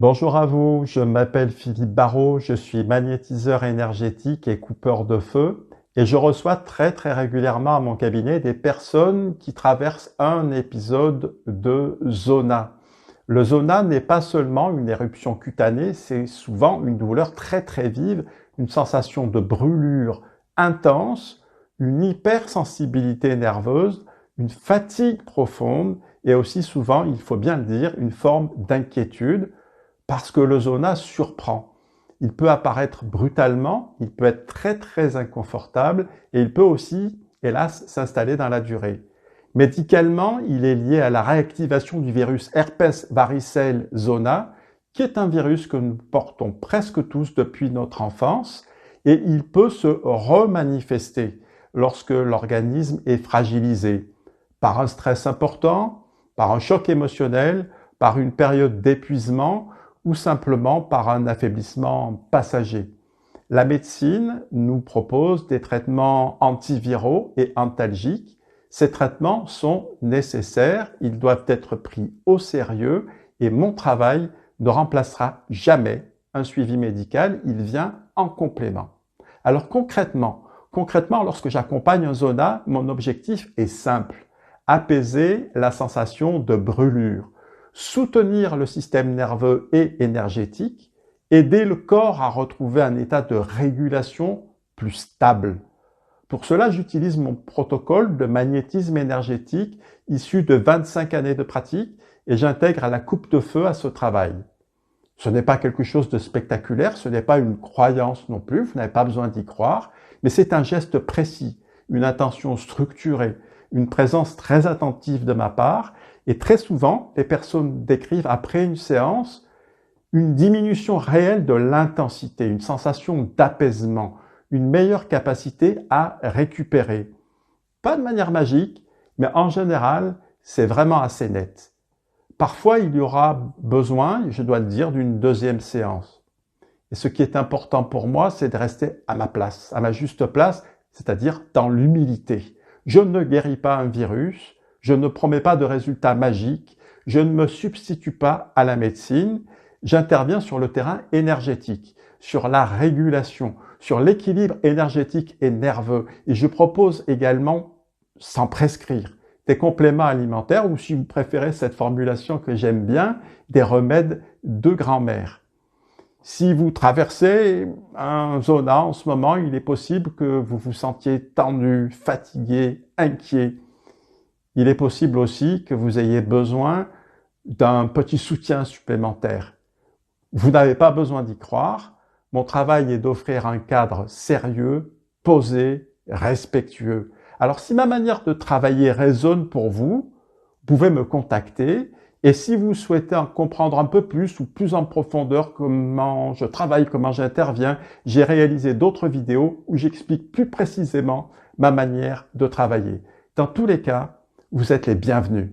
Bonjour à vous, je m'appelle Philippe Barrault, je suis magnétiseur énergétique et coupeur de feu et je reçois très régulièrement à mon cabinet des personnes qui traversent un épisode de zona. Le zona n'est pas seulement une éruption cutanée, c'est souvent une douleur très vive, une sensation de brûlure intense, une hypersensibilité nerveuse, une fatigue profonde et aussi souvent, il faut bien le dire, une forme d'inquiétude parce que le zona surprend. Il peut apparaître brutalement, il peut être très inconfortable et il peut aussi, hélas, s'installer dans la durée. Médicalement, il est lié à la réactivation du virus herpès varicelle zona, qui est un virus que nous portons presque tous depuis notre enfance, et il peut se remanifester lorsque l'organisme est fragilisé par un stress important, par un choc émotionnel, par une période d'épuisement ou simplement par un affaiblissement passager. La médecine nous propose des traitements antiviraux et antalgiques. Ces traitements sont nécessaires, ils doivent être pris au sérieux et mon travail ne remplacera jamais un suivi médical, il vient en complément. Alors concrètement, lorsque j'accompagne un zona, mon objectif est simple, apaiser la sensation de brûlure, soutenir le système nerveux et énergétique, aider le corps à retrouver un état de régulation plus stable. Pour cela, j'utilise mon protocole de magnétisme énergétique issu de 25 années de pratique et j'intègre la coupe de feu à ce travail. Ce n'est pas quelque chose de spectaculaire, ce n'est pas une croyance non plus, vous n'avez pas besoin d'y croire, mais c'est un geste précis, une intention structurée, une présence très attentive de ma part, et très souvent, les personnes décrivent après une séance une diminution réelle de l'intensité, une sensation d'apaisement, une meilleure capacité à récupérer. Pas de manière magique, mais en général, c'est vraiment assez net. Parfois, il y aura besoin, je dois le dire, d'une deuxième séance. Et ce qui est important pour moi, c'est de rester à ma place, à ma juste place, c'est-à-dire dans l'humilité. Je ne guéris pas un virus, je ne promets pas de résultats magiques, je ne me substitue pas à la médecine, j'interviens sur le terrain énergétique, sur la régulation, sur l'équilibre énergétique et nerveux. Et je propose également, sans prescrire, des compléments alimentaires ou, si vous préférez cette formulation que j'aime bien, des remèdes de grand-mère. Si vous traversez un zona en ce moment, il est possible que vous vous sentiez tendu, fatigué, inquiet. Il est possible aussi que vous ayez besoin d'un petit soutien supplémentaire. Vous n'avez pas besoin d'y croire. Mon travail est d'offrir un cadre sérieux, posé, respectueux. Alors, si ma manière de travailler résonne pour vous, vous pouvez me contacter. Et si vous souhaitez en comprendre un peu plus ou plus en profondeur comment je travaille, comment j'interviens, j'ai réalisé d'autres vidéos où j'explique plus précisément ma manière de travailler. Dans tous les cas, vous êtes les bienvenus.